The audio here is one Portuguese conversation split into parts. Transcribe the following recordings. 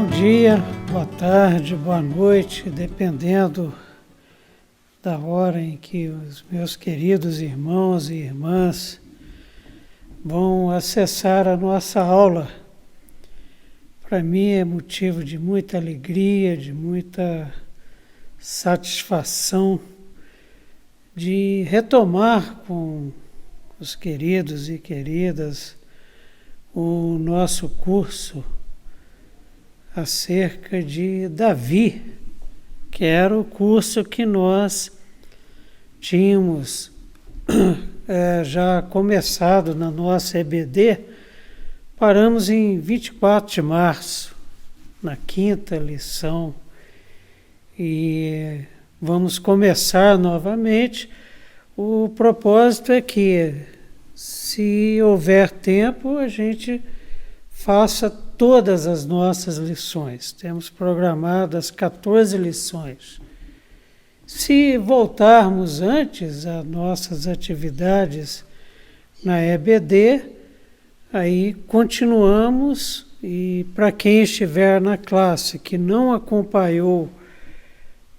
Bom dia, boa tarde, boa noite, dependendo da hora em que os meus queridos irmãos e irmãs vão acessar a nossa aula. Para mim é motivo de muita alegria, de muita satisfação de retomar com os queridos e queridas o nosso curso acerca de Davi, que era o curso que nós tínhamos já começado na nossa EBD. Paramos em 24 de março, na 5ª lição, e vamos começar novamente. O propósito é que, se houver tempo, a gente faça todas as nossas lições. Temos programadas 14 lições. Se voltarmos antes às nossas atividades na EBD, aí continuamos, e para quem estiver na classe que não acompanhou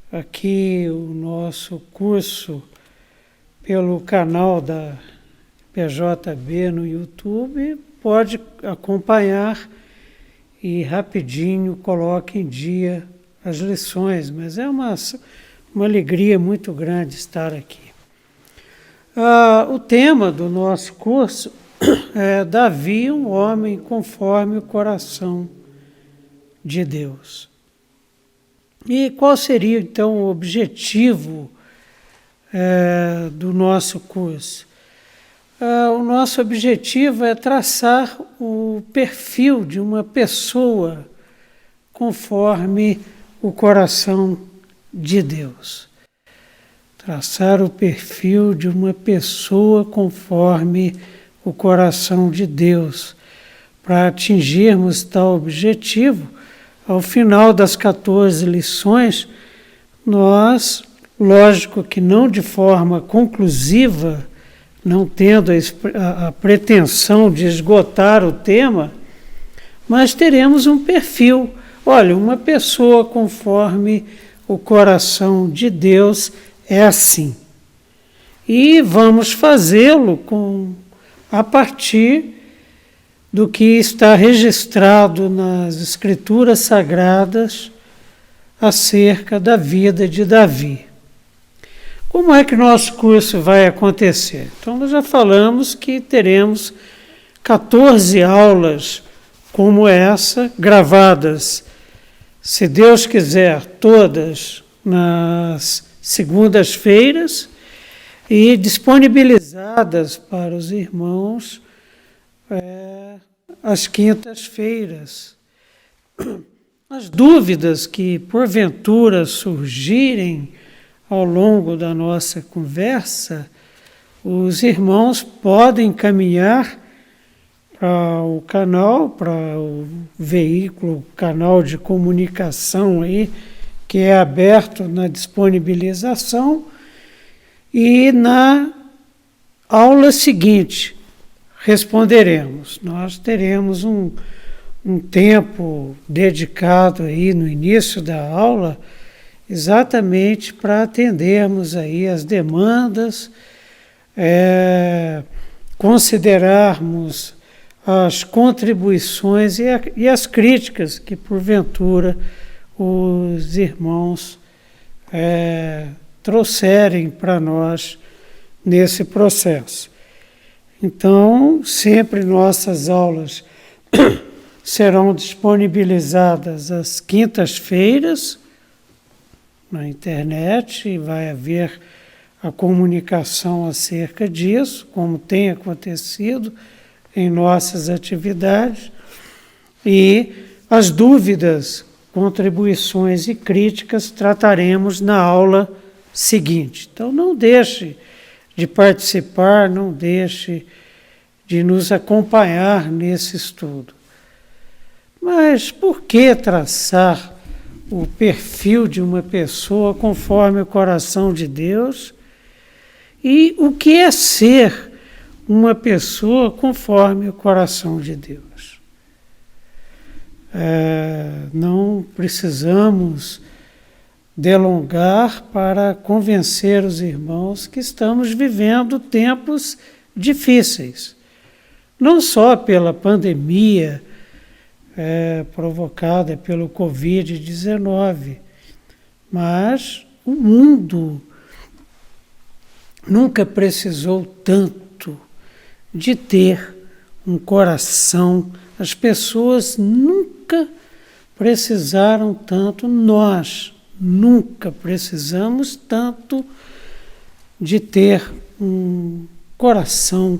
aqui o nosso curso pelo canal da PJB no YouTube, pode acompanhar e rapidinho coloque em dia as lições, mas é uma alegria muito grande estar aqui. O tema do nosso curso é Davi, um homem conforme o coração de Deus. E qual seria então o objetivo do nosso curso? O nosso objetivo é traçar o perfil de uma pessoa conforme o coração de Deus. Traçar o perfil de uma pessoa conforme o coração de Deus. Para atingirmos tal objetivo, ao final das 14 lições, nós, lógico que não de forma conclusiva, não tendo a pretensão de esgotar o tema, mas teremos um perfil. Olha, uma pessoa conforme o coração de Deus é assim. E vamos fazê-lo a partir do que está registrado nas Escrituras Sagradas acerca da vida de Davi. Como é que nosso curso vai acontecer? Então, nós já falamos que teremos 14 aulas como essa, gravadas, se Deus quiser, todas nas segundas-feiras e disponibilizadas para os irmãos às quintas-feiras. As dúvidas que, porventura, surgirem ao longo da nossa conversa, os irmãos podem encaminhar para o canal, para o veículo, canal de comunicação aí, que é aberto na disponibilização, e na aula seguinte responderemos. Nós teremos um tempo dedicado aí no início da aula, exatamente para atendermos aí as demandas, considerarmos as contribuições e as críticas que, porventura, os irmãos trouxerem para nós nesse processo. Então, sempre nossas aulas serão disponibilizadas às quintas-feiras, na internet, e vai haver a comunicação acerca disso, como tem acontecido em nossas atividades, e as dúvidas, contribuições e críticas trataremos na aula seguinte. Então, não deixe de participar, não deixe de nos acompanhar nesse estudo. Mas por que traçar o perfil de uma pessoa conforme o coração de Deus? E o que é ser uma pessoa conforme o coração de Deus? não precisamos delongar para convencer os irmãos que estamos vivendo tempos difíceis. Não só pela pandemia provocada pelo Covid-19, mas o mundo nunca precisou tanto de ter um coração. As pessoas nunca precisaram tanto, nós nunca precisamos tanto de ter um coração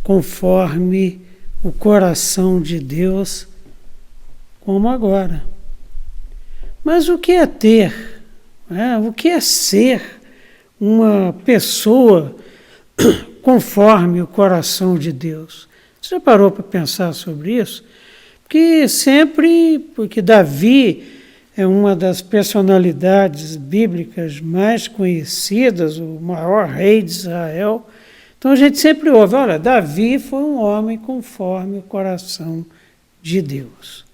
conforme o coração de Deus como agora. Mas o que é ter? O que é ser uma pessoa conforme o coração de Deus? Você já parou para pensar sobre isso? Porque Davi é uma das personalidades bíblicas mais conhecidas, o maior rei de Israel. Então a gente sempre ouve, olha, Davi foi um homem conforme o coração de Deus.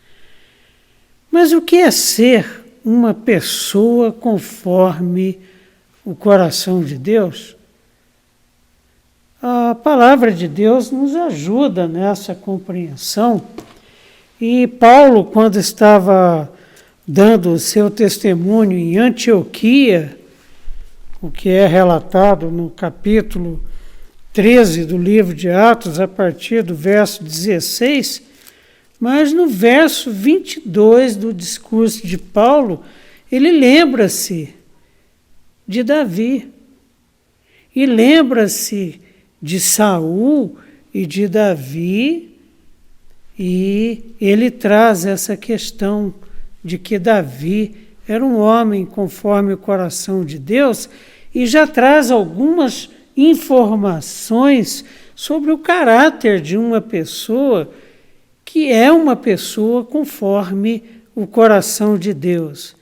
Mas o que é ser uma pessoa conforme o coração de Deus? A palavra de Deus nos ajuda nessa compreensão. E Paulo, quando estava dando o seu testemunho em Antioquia, o que é relatado no capítulo 13 do livro de Atos, a partir do verso 16, mas no verso 22 do discurso de Paulo, ele lembra-se de Davi e lembra-se de Saul e de Davi, e ele traz essa questão de que Davi era um homem conforme o coração de Deus e já traz algumas informações sobre o caráter de uma pessoa que é uma pessoa conforme o coração de Deus.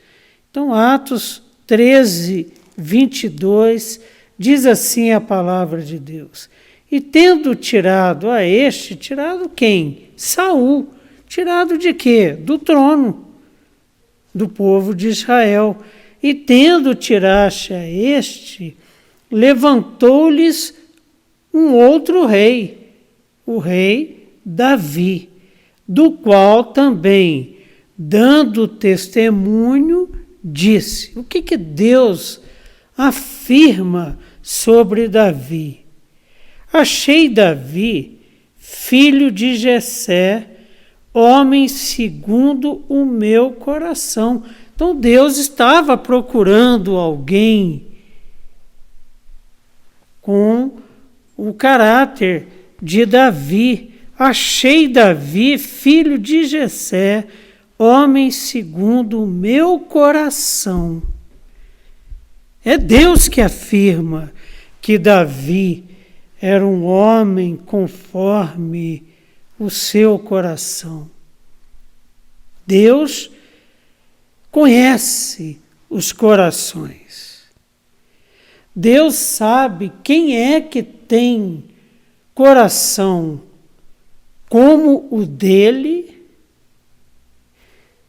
Então, Atos 13, 22, diz assim a palavra de Deus: e tendo tirado a este, tirado quem? Saul. Tirado de quê? Do trono do povo de Israel. E tendo tiraste a este, levantou-lhes um outro rei, o rei Davi, do qual também, dando testemunho, disse. O que Deus afirma sobre Davi? Achei Davi, filho de Jessé, homem segundo o meu coração. Então Deus estava procurando alguém com o caráter de Davi. Achei Davi, filho de Jessé, homem segundo o meu coração. É Deus que afirma que Davi era um homem conforme o seu coração. Deus conhece os corações. Deus sabe quem é que tem coração como o dele.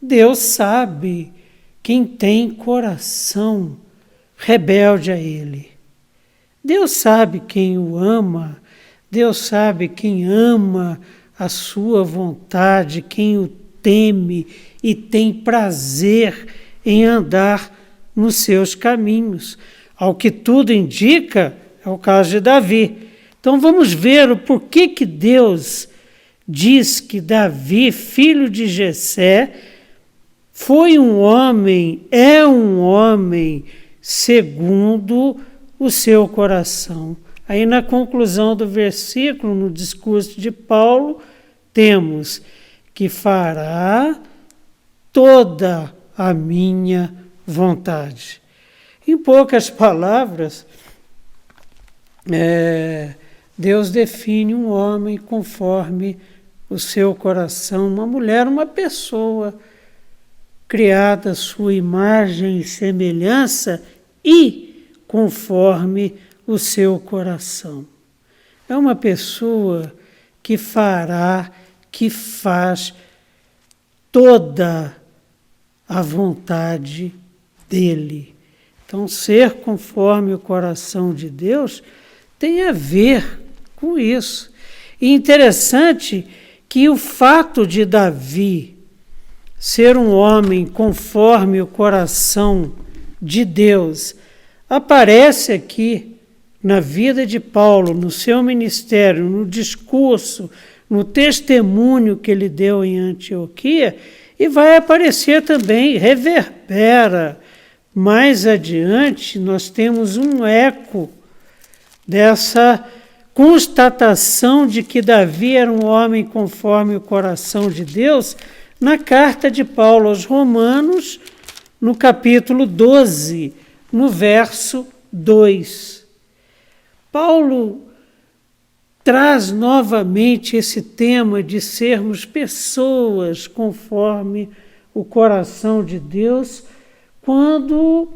Deus sabe quem tem coração rebelde a ele. Deus sabe quem o ama. Deus sabe quem ama a sua vontade, quem o teme e tem prazer em andar nos seus caminhos. Ao que tudo indica, é o caso de Davi. Então vamos ver o porquê que Deus diz que Davi, filho de Jessé, foi um homem, é um homem segundo o seu coração. Aí na conclusão do versículo, no discurso de Paulo, temos que fará toda a minha vontade. Em poucas palavras, Deus define um homem conforme o seu coração, uma mulher, uma pessoa criada à sua imagem e semelhança e conforme o seu coração. É uma pessoa que fará, que faz toda a vontade dele. Então, ser conforme o coração de Deus tem a ver com isso. E interessante que o fato de Davi ser um homem conforme o coração de Deus aparece aqui na vida de Paulo, no seu ministério, no discurso, no testemunho que ele deu em Antioquia, e vai aparecer também, reverbera. Mais adiante, nós temos um eco dessa constatação de que Davi era um homem conforme o coração de Deus, na carta de Paulo aos Romanos, no capítulo 12, no verso 2. Paulo traz novamente esse tema de sermos pessoas conforme o coração de Deus, quando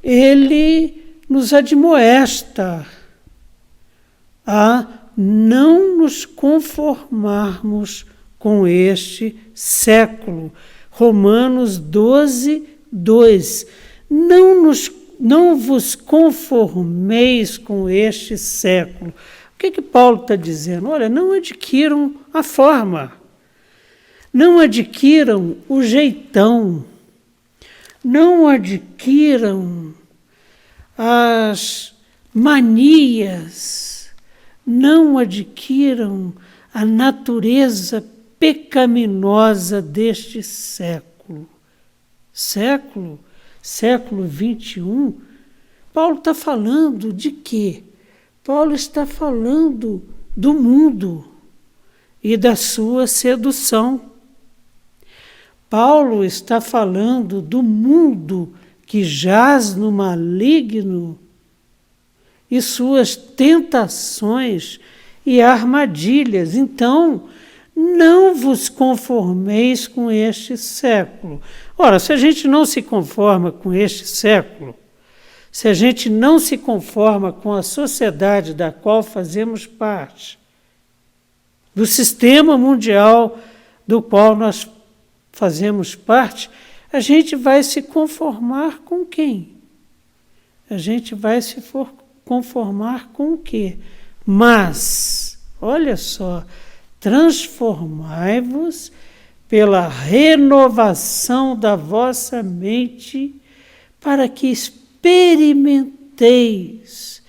ele nos admoesta a não nos conformarmos com este século. Romanos 12, 2. Não vos conformeis com este século. O que Paulo está dizendo? Olha, não adquiram a forma, não adquiram o jeitão, não adquiram as manias, não adquiram a natureza pecaminosa deste século. Século 21, Paulo está falando de quê? Paulo está falando do mundo e da sua sedução. Paulo está falando do mundo que jaz no maligno e suas tentações e armadilhas. Então, não vos conformeis com este século. Ora, se a gente não se conforma com este século, se a gente não se conforma com a sociedade da qual fazemos parte, do sistema mundial do qual nós fazemos parte, a gente vai se conformar com quem? A gente vai se conformar com o quê? Mas, olha só, transformai-vos pela renovação da vossa mente, para que experimenteis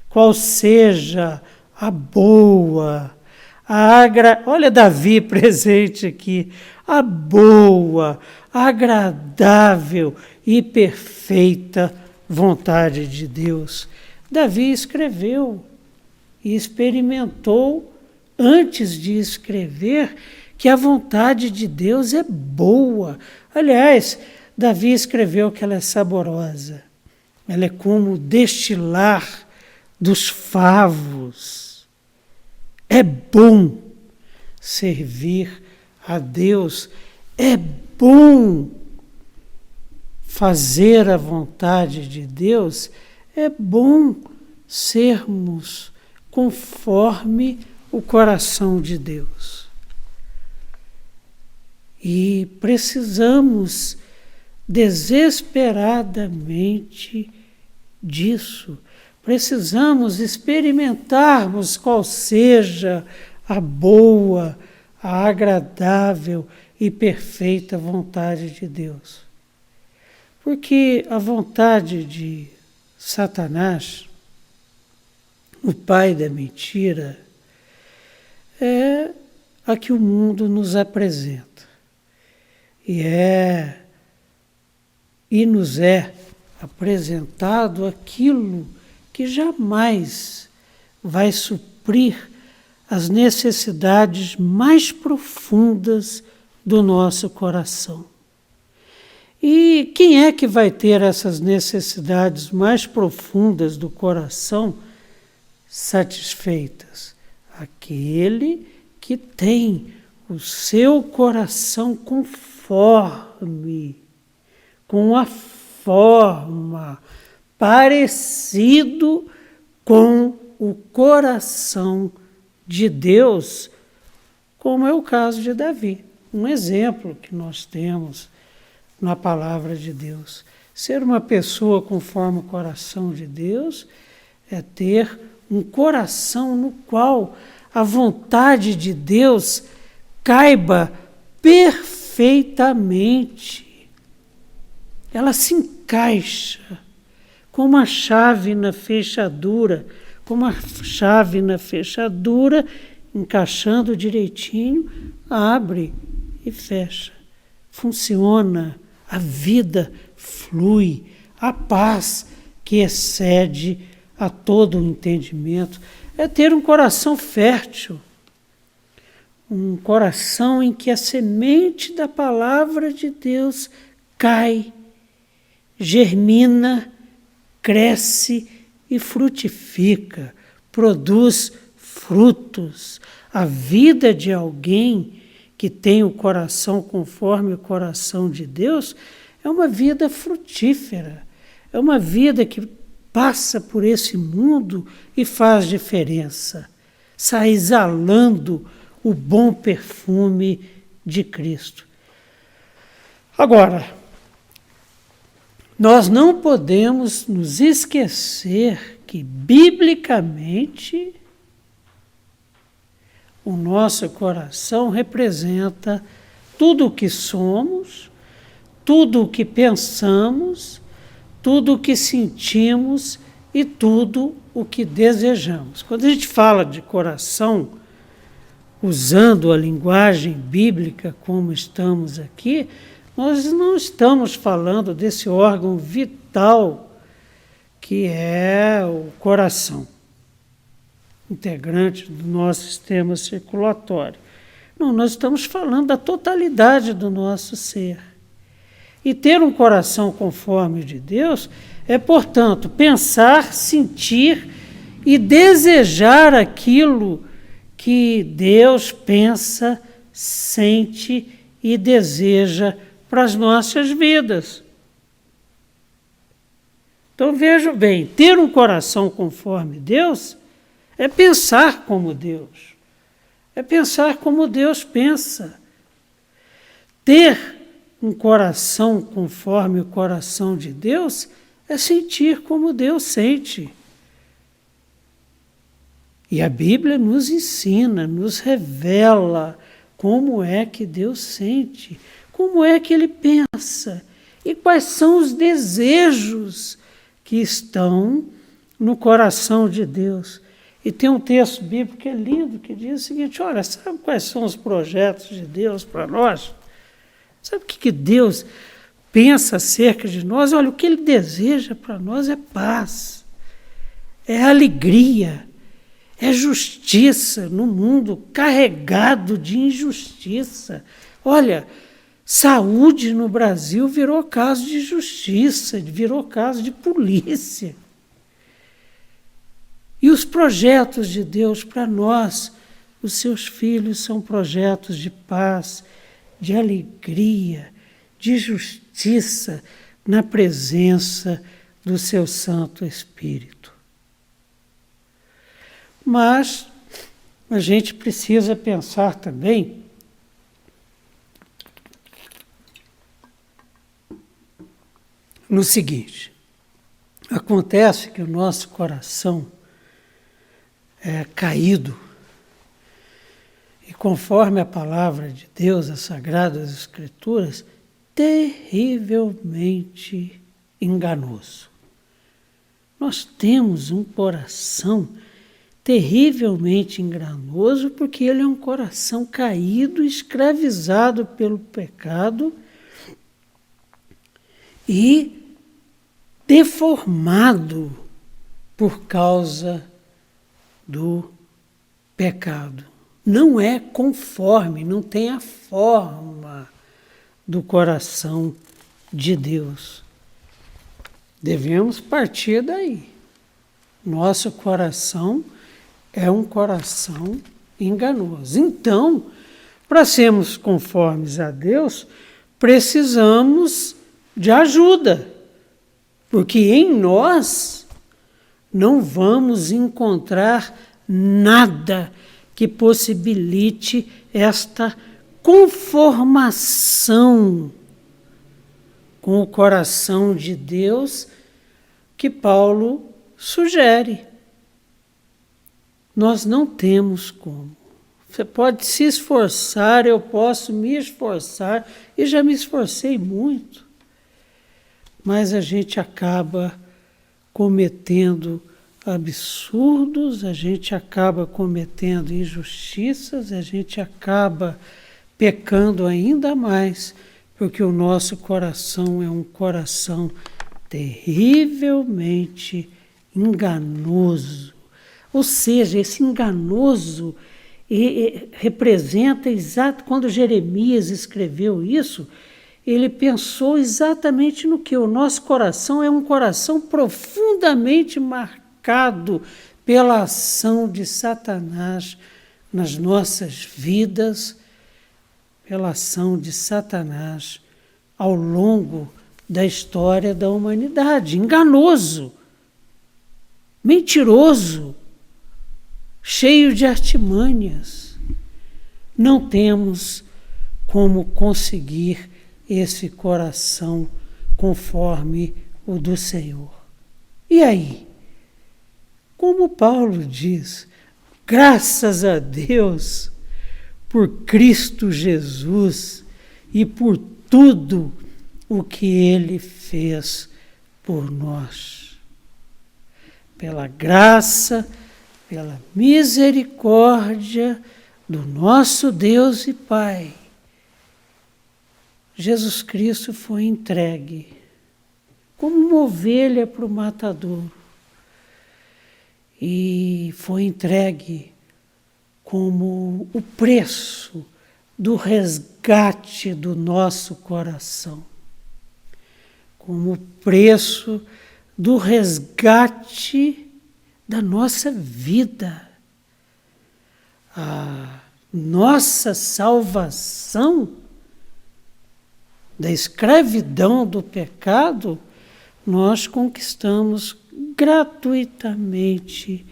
qual seja a boa, olha Davi presente aqui, a boa, agradável e perfeita vontade de Deus. Davi escreveu e experimentou, antes de escrever, que a vontade de Deus é boa. Aliás, Davi escreveu que ela é saborosa. Ela é como o destilar dos favos. É bom servir a Deus. É bom fazer a vontade de Deus. É bom sermos conforme o coração de Deus. E precisamos desesperadamente disso. Precisamos experimentarmos qual seja a boa, a agradável e perfeita vontade de Deus. Porque a vontade de Satanás, o pai da mentira, é a que o mundo nos apresenta. E nos é apresentado aquilo que jamais vai suprir as necessidades mais profundas do nosso coração. E quem é que vai ter essas necessidades mais profundas do coração satisfeitas? Aquele que tem o seu coração conforme, com a forma, parecido com o coração de Deus, como é o caso de Davi. um exemplo que nós temos na palavra de Deus. Ser uma pessoa conforme o coração de Deus é ter um coração no qual a vontade de Deus caiba perfeitamente. Ela se encaixa como uma chave na fechadura, encaixando direitinho, abre e fecha. Funciona, a vida flui, a paz que excede a todo o entendimento. É ter um coração fértil, um coração em que a semente da palavra de Deus cai, germina, cresce e frutifica, produz frutos. A vida de alguém que tem o coração conforme o coração de Deus é uma vida frutífera, é uma vida que passa por esse mundo e faz diferença, sai exalando o bom perfume de Cristo. Agora, nós não podemos nos esquecer que, biblicamente, o nosso coração representa tudo o que somos, tudo o que pensamos, tudo o que sentimos e tudo o que desejamos. Quando a gente fala de coração, usando a linguagem bíblica como estamos aqui, nós não estamos falando desse órgão vital que é o coração, integrante do nosso sistema circulatório. Não, nós estamos falando da totalidade do nosso ser. E ter um coração conforme o de Deus é, portanto, pensar, sentir e desejar aquilo que Deus pensa, sente e deseja para as nossas vidas. Então vejam bem, ter um coração conforme Deus é pensar como Deus. É pensar como Deus pensa. Ter um coração conforme o coração de Deus é sentir como Deus sente. E a Bíblia nos ensina, nos revela como é que Deus sente, como é que Ele pensa e quais são os desejos que estão no coração de Deus. E tem um texto bíblico que é lindo, que diz o seguinte: olha, sabe quais são os projetos de Deus para nós? Sabe o que Deus pensa acerca de nós? Olha, o que Ele deseja para nós é paz, é alegria, é justiça no mundo carregado de injustiça. Olha, saúde no Brasil virou caso de justiça, virou caso de polícia. E os projetos de Deus para nós, os seus filhos, são projetos de paz, de alegria, de justiça na presença do seu Santo Espírito. Mas a gente precisa pensar também no seguinte: acontece que o nosso coração é caído, e conforme a palavra de Deus, as Sagradas Escrituras, terrivelmente enganoso. Nós temos um coração terrivelmente enganoso porque ele é um coração caído, escravizado pelo pecado e deformado por causa do pecado. Não é conforme, não tem a forma do coração de Deus. Devemos partir daí. Nosso coração é um coração enganoso. Então, para sermos conformes a Deus, precisamos de ajuda, porque em nós não vamos encontrar nada que possibilite esta conformação com o coração de Deus que Paulo sugere. Nós não temos como. Você pode se esforçar, eu posso me esforçar, e já me esforcei muito. Mas a gente acaba cometendo absurdos, a gente acaba cometendo injustiças, a gente acaba pecando ainda mais, porque o nosso coração é um coração terrivelmente enganoso. Ou seja, esse enganoso representa exato quando Jeremias escreveu isso, ele pensou exatamente no que o nosso coração é um coração profundamente marcado pela ação de Satanás nas nossas vidas, pela ação de Satanás ao longo da história da humanidade. Enganoso, mentiroso, cheio de artimanhas. Não temos como conseguir esse coração conforme o do Senhor. E aí? Como Paulo diz, graças a Deus por Cristo Jesus e por tudo o que Ele fez por nós. Pela graça, pela misericórdia do nosso Deus e Pai, Jesus Cristo foi entregue como uma ovelha para o matadouro e foi entregue como o preço do resgate do nosso coração, como o preço do resgate da nossa vida. A nossa salvação da escravidão do pecado, nós conquistamos gratuitamente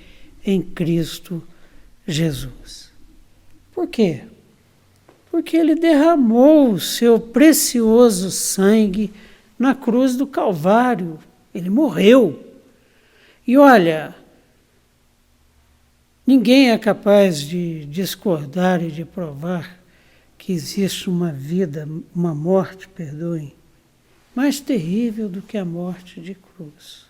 em Cristo Jesus. Por quê? Porque Ele derramou o seu precioso sangue na cruz do Calvário. Ele morreu. E olha, ninguém é capaz de discordar e de provar que existe uma vida, uma morte, perdoem, mais terrível do que a morte de cruz.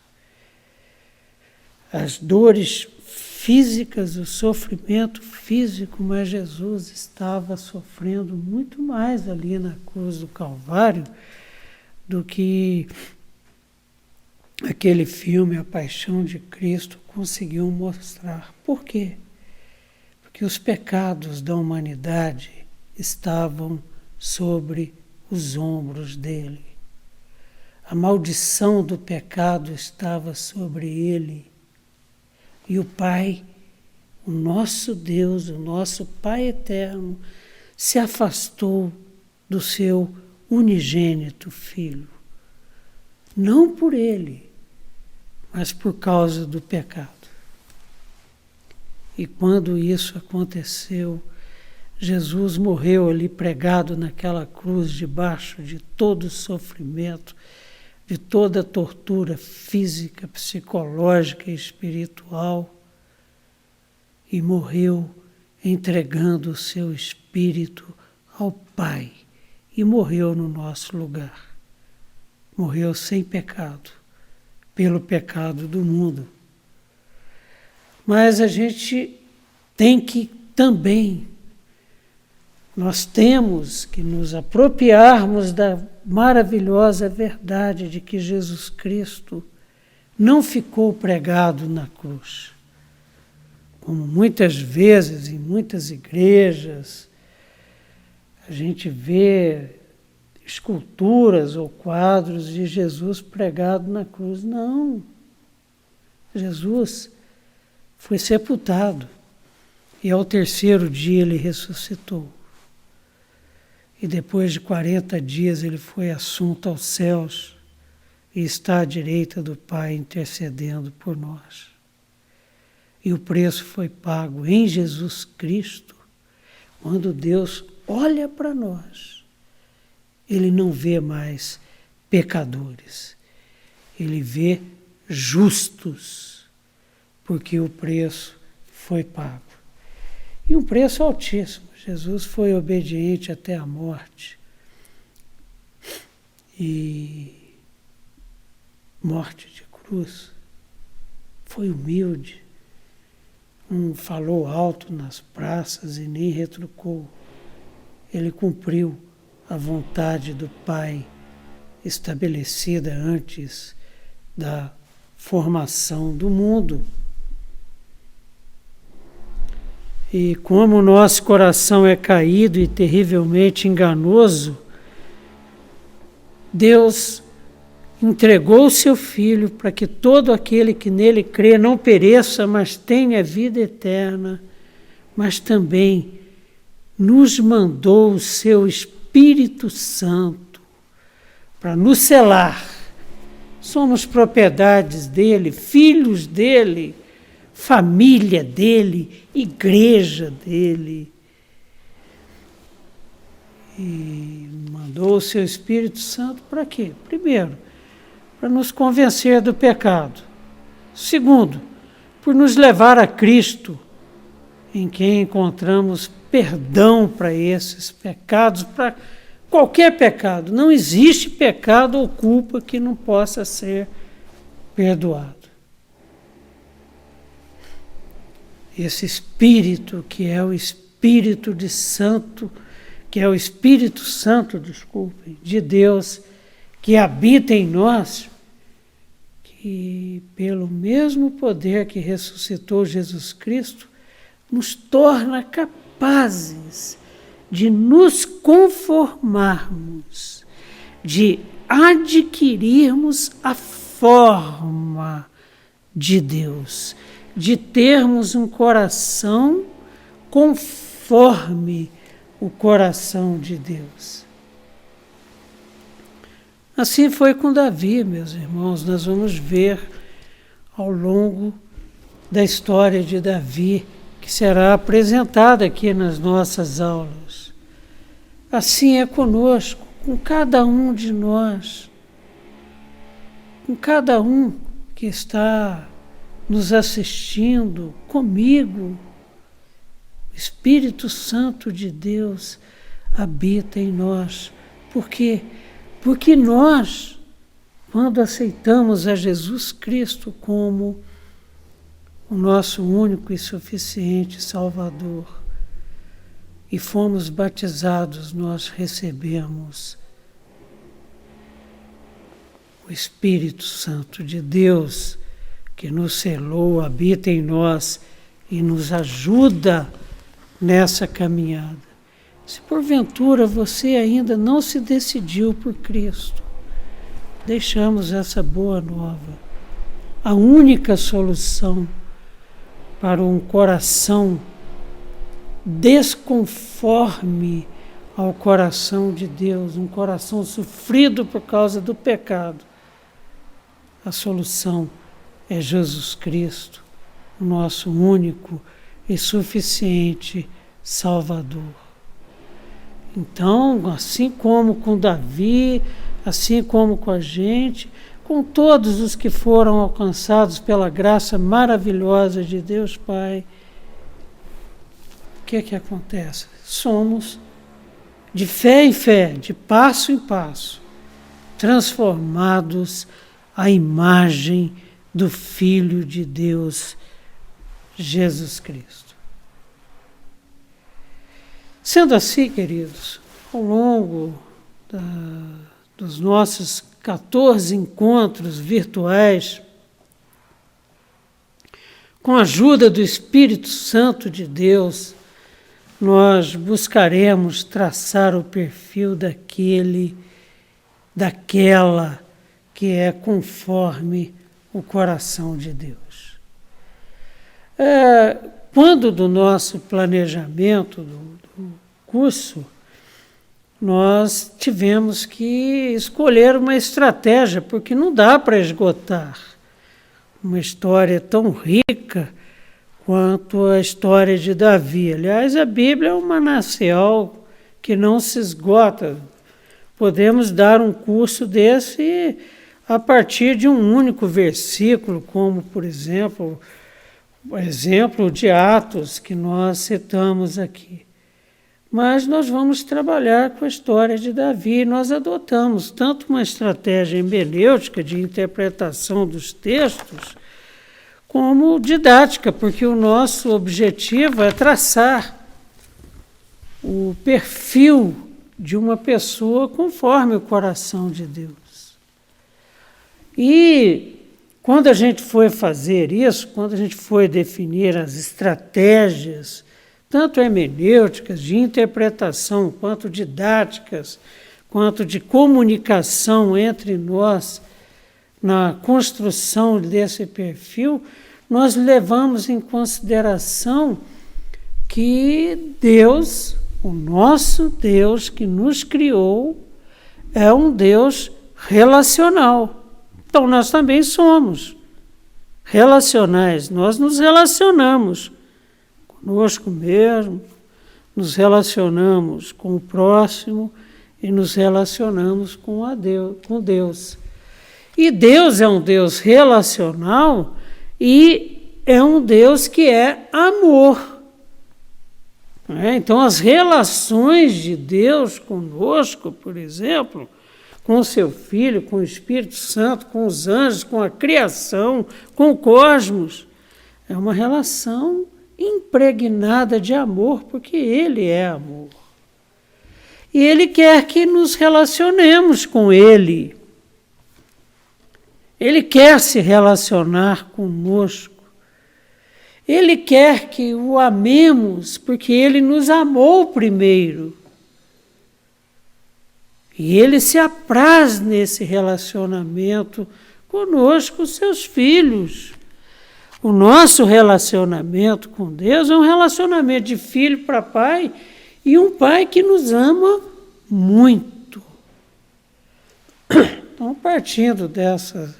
As dores físicas, o sofrimento físico, mas Jesus estava sofrendo muito mais ali na cruz do Calvário do que aquele filme A Paixão de Cristo conseguiu mostrar. Por quê? Porque os pecados da humanidade estavam sobre os ombros dele. A maldição do pecado estava sobre ele. E o Pai, o nosso Deus, o nosso Pai eterno, se afastou do seu unigênito Filho. Não por ele, mas por causa do pecado. E quando isso aconteceu, Jesus morreu ali pregado naquela cruz, debaixo de todo o sofrimento, de toda a tortura física, psicológica e espiritual, e morreu entregando o seu espírito ao Pai, e morreu no nosso lugar. Morreu sem pecado, pelo pecado do mundo. Mas a gente tem que também, nós temos que nos apropriarmos da maravilhosa verdade de que Jesus Cristo não ficou pregado na cruz. Como muitas vezes, em muitas igrejas, a gente vê esculturas ou quadros de Jesus pregado na cruz. Não. Jesus foi sepultado e ao terceiro dia ele ressuscitou. E depois de 40 dias ele foi assunto aos céus e está à direita do Pai intercedendo por nós. E o preço foi pago em Jesus Cristo, quando Deus olha para nós, ele não vê mais pecadores, ele vê justos, porque o preço foi pago. E um preço altíssimo. Jesus foi obediente até a morte. E morte de cruz. Foi humilde. Não falou alto nas praças e nem retrucou. Ele cumpriu a vontade do Pai estabelecida antes da formação do mundo. E como o nosso coração é caído e terrivelmente enganoso, Deus entregou o seu Filho para que todo aquele que nele crê não pereça, mas tenha vida eterna, mas também nos mandou o seu Espírito Santo para nos selar. Somos propriedades dele, filhos dele, família dele, igreja dele. E mandou o seu Espírito Santo para quê? Primeiro, para nos convencer do pecado. Segundo, por nos levar a Cristo, em quem encontramos perdão para esses pecados, para qualquer pecado. Não existe pecado ou culpa que não possa ser perdoado. Esse Espírito, que é o Espírito de Santo, que é o Espírito Santo, desculpem, de Deus, que habita em nós, que pelo mesmo poder que ressuscitou Jesus Cristo, nos torna capazes de nos conformarmos, de adquirirmos a forma de Deus, de termos um coração conforme o coração de Deus. Assim foi com Davi, meus irmãos. Nós vamos ver ao longo da história de Davi, que será apresentada aqui nas nossas aulas. Assim é conosco, com cada um de nós, com cada um que está nos assistindo, comigo. O Espírito Santo de Deus habita em nós. Por quê? Porque nós, quando aceitamos a Jesus Cristo como o nosso único e suficiente Salvador, e fomos batizados, nós recebemos o Espírito Santo de Deus, que nos selou, habita em nós e nos ajuda nessa caminhada. Se porventura você ainda não se decidiu por Cristo, deixamos essa boa nova, a única solução para um coração desconforme ao coração de Deus, um coração sofrido por causa do pecado. A solução é Jesus Cristo, o nosso único e suficiente Salvador. Então, assim como com Davi, assim como com a gente, com todos os que foram alcançados pela graça maravilhosa de Deus Pai, o que acontece? Somos, de fé em fé, de passo em passo, transformados à imagem do Filho de Deus, Jesus Cristo. Sendo assim, queridos, ao longo dos nossos 14 encontros virtuais, com a ajuda do Espírito Santo de Deus, nós buscaremos traçar o perfil daquela que é conforme o coração de Deus. Quando do nosso planejamento do curso, nós tivemos que escolher uma estratégia, porque não dá para esgotar uma história tão rica quanto a história de Davi. Aliás, a Bíblia é um manancial que não se esgota. Podemos dar um curso desse a partir de um único versículo, como, por exemplo, o exemplo de Atos que nós citamos aqui. Mas nós vamos trabalhar com a história de Davi. Nós adotamos tanto uma estratégia hermenêutica de interpretação dos textos, como didática, porque o nosso objetivo é traçar o perfil de uma pessoa conforme o coração de Deus. E quando a gente foi fazer isso, quando a gente foi definir as estratégias, tanto hermenêuticas, de interpretação, quanto didáticas, quanto de comunicação entre nós, na construção desse perfil, nós levamos em consideração que Deus, o nosso Deus que nos criou, é um Deus relacional. Então, nós também somos relacionais, nós nos relacionamos conosco mesmo, nos relacionamos com o próximo e nos relacionamos com Deus. E Deus é um Deus relacional e é um Deus que é amor. Então, as relações de Deus conosco, por exemplo, com o seu Filho, com o Espírito Santo, com os anjos, com a criação, com o cosmos, é uma relação impregnada de amor, porque Ele é amor. E Ele quer que nos relacionemos com Ele. Ele quer se relacionar conosco. Ele quer que o amemos, porque Ele nos amou primeiro. E Ele se apraz nesse relacionamento conosco, os seus filhos. O nosso relacionamento com Deus é um relacionamento de filho para pai e um pai que nos ama muito. Então, partindo dessas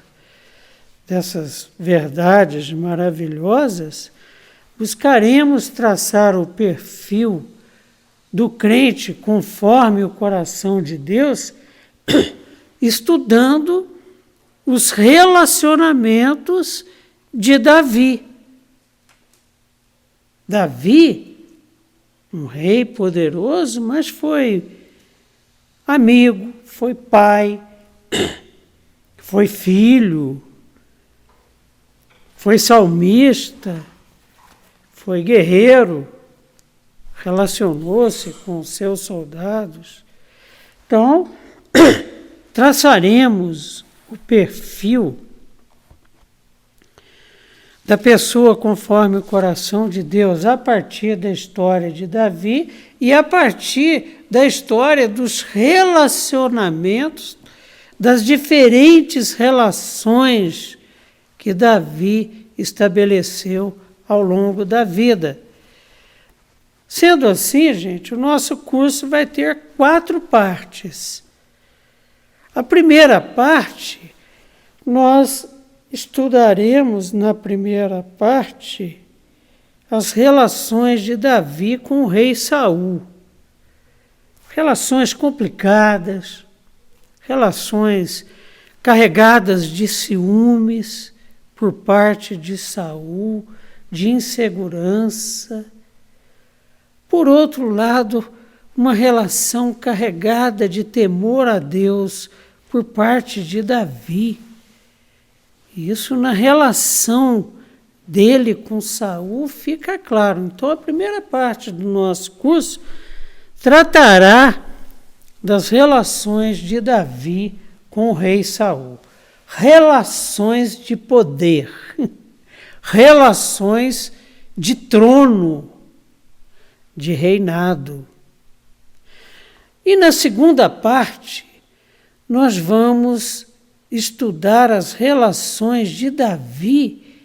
verdades maravilhosas, buscaremos traçar o perfil do crente conforme o coração de Deus, estudando os relacionamentos de Davi. Davi, um rei poderoso, mas foi amigo, foi pai, foi filho, foi salmista, foi guerreiro, relacionou-se com seus soldados. Então, traçaremos o perfil da pessoa conforme o coração de Deus a partir da história de Davi e a partir da história dos relacionamentos, das diferentes relações que Davi estabeleceu ao longo da vida. Sendo assim, gente, o nosso curso vai ter 4 partes. A primeira parte, nós estudaremos na primeira parte as relações de Davi com o rei Saul. Relações complicadas, relações carregadas de ciúmes por parte de Saul, de insegurança. Por outro lado, uma relação carregada de temor a Deus por parte de Davi. Isso na relação dele com Saul fica claro. Então, a primeira parte do nosso curso tratará das relações de Davi com o rei Saul. Relações de poder, relações de trono, de reinado. E na segunda parte, nós vamos estudar as relações de Davi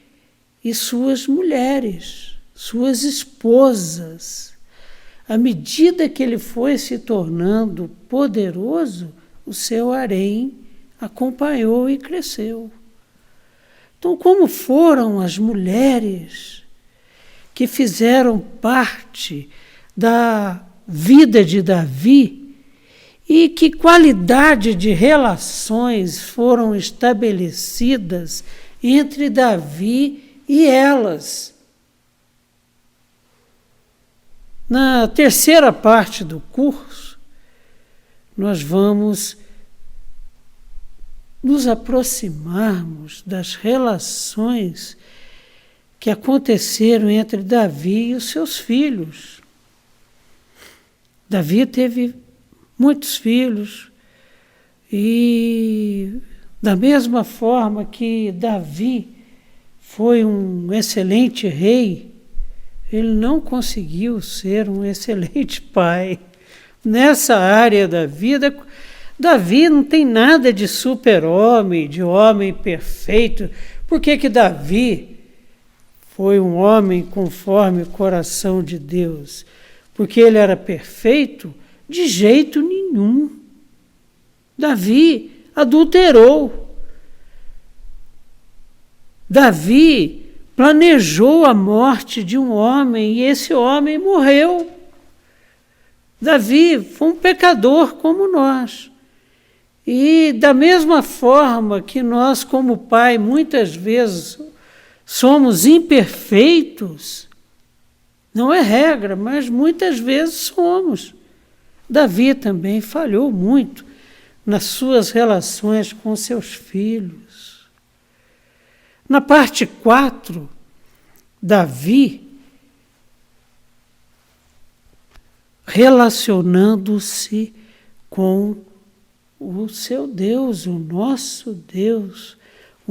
e suas mulheres, suas esposas. À medida que ele foi se tornando poderoso, o seu harém acompanhou e cresceu. Então, como foram as mulheres que fizeram parte da vida de Davi e que qualidade de relações foram estabelecidas entre Davi e elas. Na terceira parte do curso, nós vamos nos aproximarmos das relações que aconteceram entre Davi e os seus filhos. Davi teve muitos filhos e, da mesma forma que Davi foi um excelente rei, ele não conseguiu ser um excelente pai. Nessa área da vida, Davi não tem nada de super-homem, de homem perfeito. Por que Davi foi um homem conforme o coração de Deus? Porque ele era perfeito? De jeito nenhum. Davi adulterou. Davi planejou a morte de um homem e esse homem morreu. Davi foi um pecador como nós. E da mesma forma que nós, como pai, muitas vezes somos imperfeitos, não é regra, mas muitas vezes somos. Davi também falhou muito nas suas relações com seus filhos. Na parte 4, Davi relacionando-se com o seu Deus, o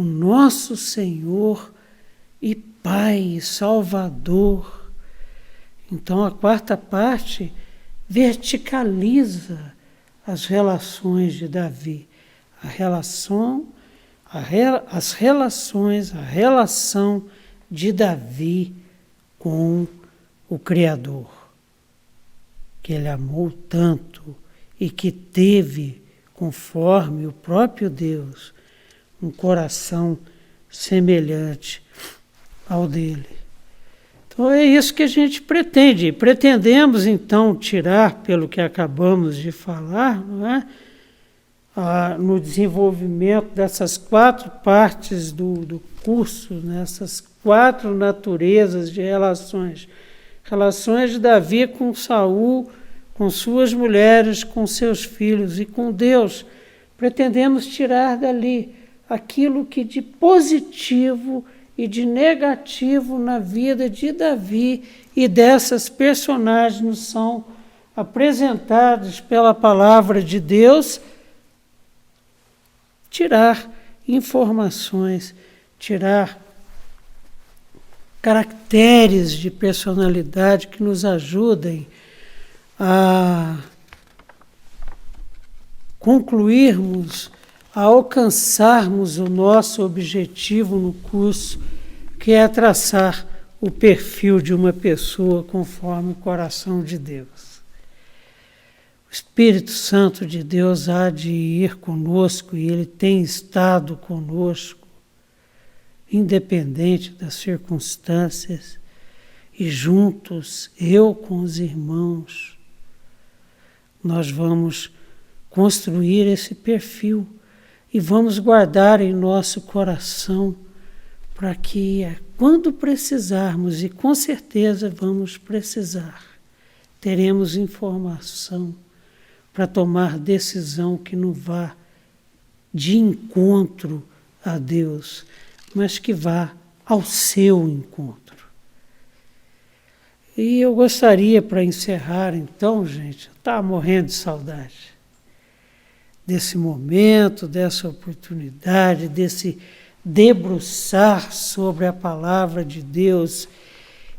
nosso Senhor e Pai e Salvador. Então a quarta parte verticaliza as relações de Davi. A relação de Davi com o Criador, que ele amou tanto e que teve, conforme o próprio Deus, um coração semelhante ao dele. Então é isso que a gente pretende. Pretendemos então tirar, pelo que acabamos de falar, não é? No desenvolvimento dessas 4 partes do curso, nessas 4 naturezas de relações. Relações de Davi com Saul, com suas mulheres, com seus filhos e com Deus. Pretendemos tirar dali aquilo que de positivo e de negativo na vida de Davi e dessas personagens nos são apresentados pela palavra de Deus, tirar informações, tirar caracteres de personalidade que nos ajudem a concluirmos, a alcançarmos o nosso objetivo no curso, que é traçar o perfil de uma pessoa conforme o coração de Deus. O Espírito Santo de Deus há de ir conosco e ele tem estado conosco, independente das circunstâncias, e juntos, eu com os irmãos, nós vamos construir esse perfil e vamos guardar em nosso coração para que, quando precisarmos, e com certeza vamos precisar, teremos informação para tomar decisão que não vá de encontro a Deus, mas que vá ao seu encontro. E eu gostaria, para encerrar, então, gente, eu estava morrendo de saudade desse momento, dessa oportunidade, desse debruçar sobre a palavra de Deus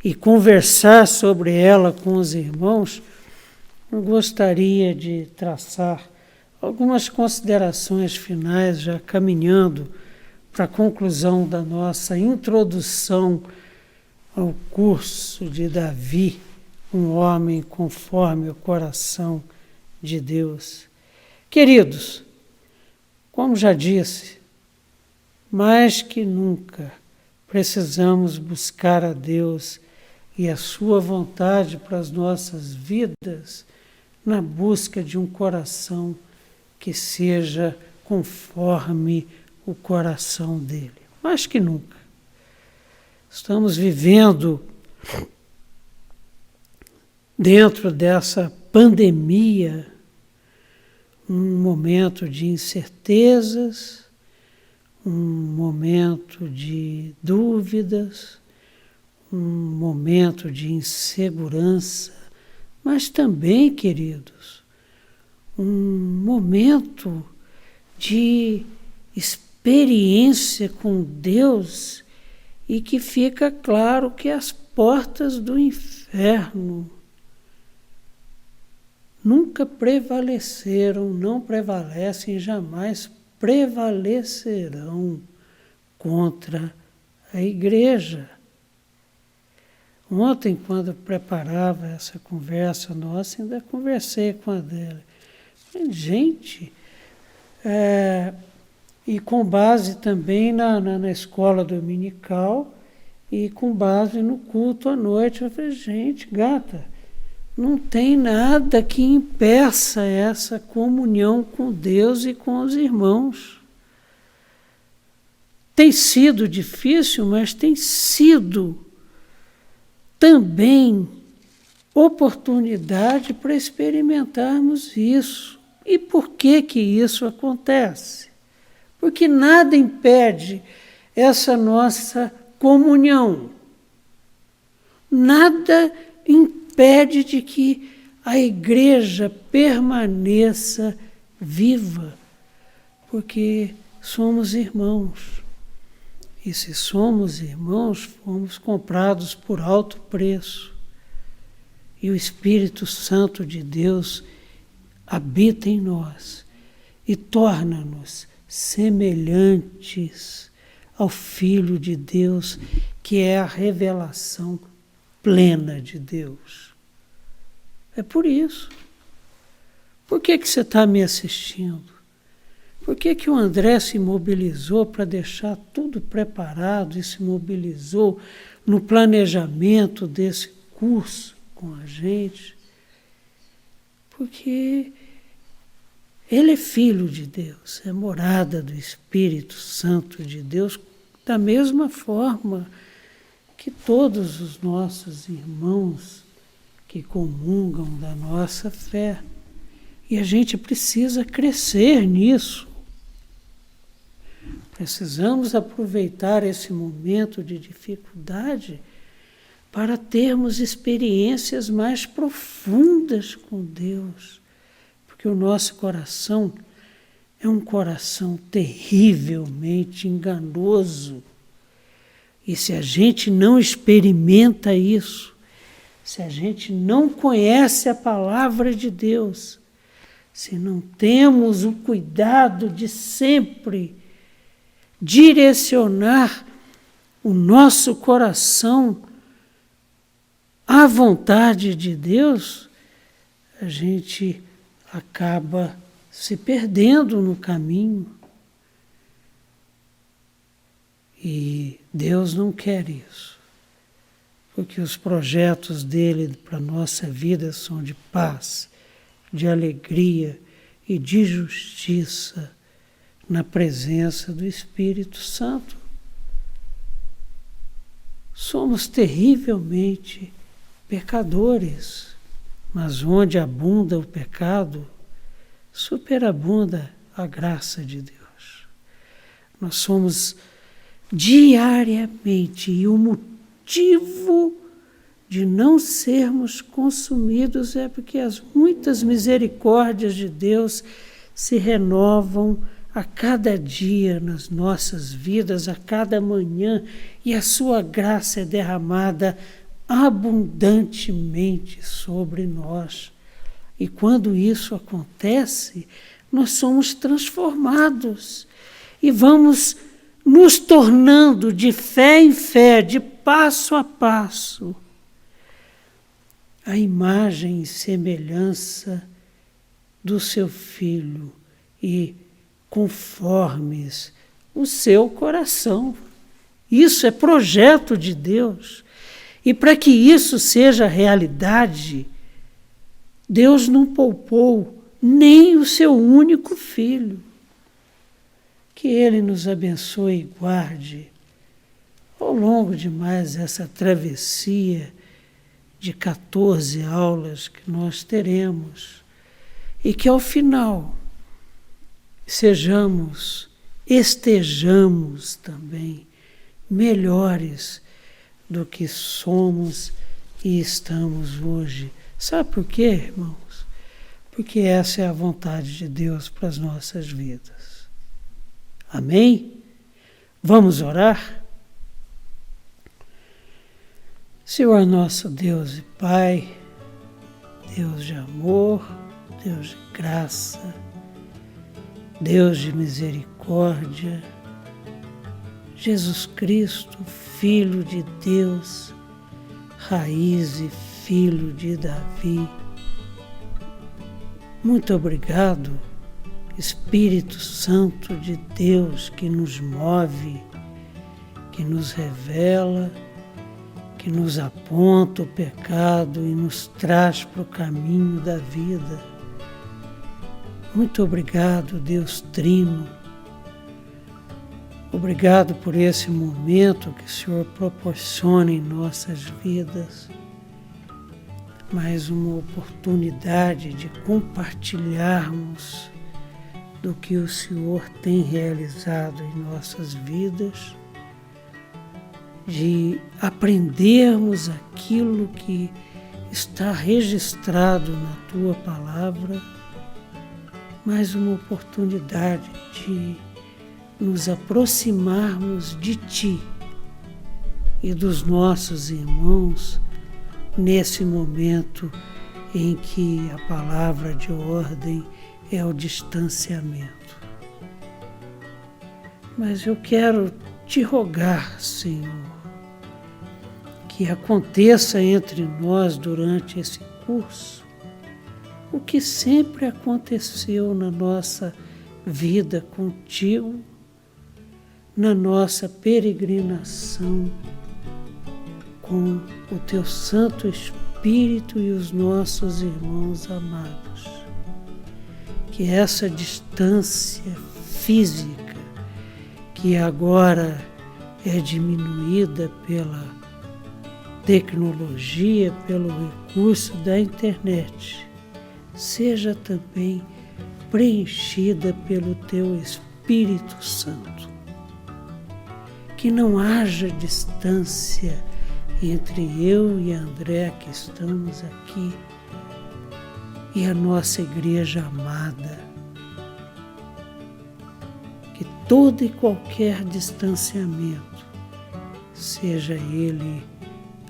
e conversar sobre ela com os irmãos. Eu gostaria de traçar algumas considerações finais, já caminhando para a conclusão da nossa introdução ao curso de Davi, um homem conforme o coração de Deus. Queridos, como já disse, mais que nunca precisamos buscar a Deus e a sua vontade para as nossas vidas na busca de um coração que seja conforme o coração dele. Mais que nunca. Estamos vivendo dentro dessa pandemia um momento de incertezas, um momento de dúvidas, um momento de insegurança, mas também, queridos, um momento de experiência com Deus e que fica claro que as portas do inferno nunca prevaleceram, não prevalecem, jamais prevalecerão contra a igreja. Ontem, quando eu preparava essa conversa nossa, ainda conversei com a Adélia. Falei, gente, e com base também na escola dominical e com base no culto à noite, eu falei, gente, gata, não tem nada que impeça essa comunhão com Deus e com os irmãos. Tem sido difícil, mas tem sido também oportunidade para experimentarmos isso. E por que isso acontece? Porque nada impede essa nossa comunhão. Nada impede de que a igreja permaneça viva, porque somos irmãos. E se somos irmãos, fomos comprados por alto preço. E o Espírito Santo de Deus habita em nós e torna-nos semelhantes ao Filho de Deus, que é a revelação plena de Deus. É por isso. Por que você está me assistindo? Por que o André se mobilizou para deixar tudo preparado e se mobilizou no planejamento desse curso com a gente? Porque ele é filho de Deus, é morada do Espírito Santo de Deus, da mesma forma que todos os nossos irmãos que comungam da nossa fé. E a gente precisa crescer nisso. Precisamos aproveitar esse momento de dificuldade para termos experiências mais profundas com Deus. Porque o nosso coração é um coração terrivelmente enganoso. E se a gente não experimenta isso, se a gente não conhece a palavra de Deus, se não temos o cuidado de sempre direcionar o nosso coração à vontade de Deus, a gente acaba se perdendo no caminho. E Deus não quer isso, porque os projetos dele para a nossa vida são de paz, de alegria e de justiça na presença do Espírito Santo. Somos terrivelmente pecadores, mas onde abunda o pecado, superabunda a graça de Deus. Nós somos diariamente, e o motivo de não sermos consumidos é porque as muitas misericórdias de Deus se renovam a cada dia nas nossas vidas, a cada manhã, e a sua graça é derramada abundantemente sobre nós. E quando isso acontece, nós somos transformados e vamos nos tornando de fé em fé, de passo a passo, a imagem e semelhança do seu Filho e conformes o seu coração. Isso é projeto de Deus. E para que isso seja realidade, Deus não poupou nem o seu único filho. Que Ele nos abençoe e guarde ao longo de mais essa travessia de 14 aulas que nós teremos. E que ao final estejamos também melhores do que somos e estamos hoje. Sabe por quê, irmãos? Porque essa é a vontade de Deus para as nossas vidas. Amém? Vamos orar? Senhor nosso Deus e Pai, Deus de amor, Deus de graça, Deus de misericórdia, Jesus Cristo, Filho de Deus, raiz e Filho de Davi. Muito obrigado, Espírito Santo de Deus, que nos move, que nos revela, que nos aponta o pecado e nos traz para o caminho da vida. Muito obrigado, Deus Trino. Obrigado por esse momento que o Senhor proporciona em nossas vidas. Mais uma oportunidade de compartilharmos do que o Senhor tem realizado em nossas vidas, de aprendermos aquilo que está registrado na Tua Palavra, mais uma oportunidade de nos aproximarmos de Ti e dos nossos irmãos nesse momento em que a palavra de ordem é o distanciamento. Mas eu quero Te rogar, Senhor, que aconteça entre nós durante esse curso o que sempre aconteceu na nossa vida contigo, na nossa peregrinação com o Teu Santo Espírito e os nossos irmãos amados. Que essa distância física, que agora é diminuída pela tecnologia, pelo recurso da internet, seja também preenchida pelo Teu Espírito Santo. Que não haja distância entre eu e André, que estamos aqui, e a nossa igreja amada. Que todo e qualquer distanciamento seja ele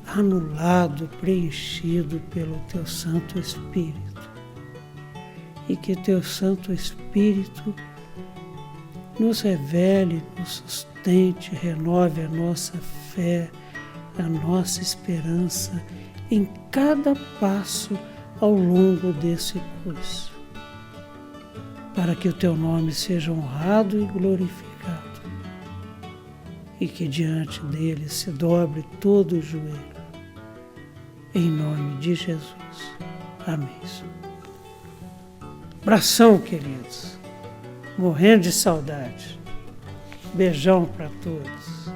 anulado, preenchido pelo Teu Santo Espírito. E que Teu Santo Espírito nos revele, nos sustente, renove a nossa fé, a nossa esperança em cada passo ao longo desse curso, para que o Teu nome seja honrado e glorificado, e que diante dele se dobre todo o joelho, em nome de Jesus. Amém. Abração, queridos, morrendo de saudade. Beijão para todos.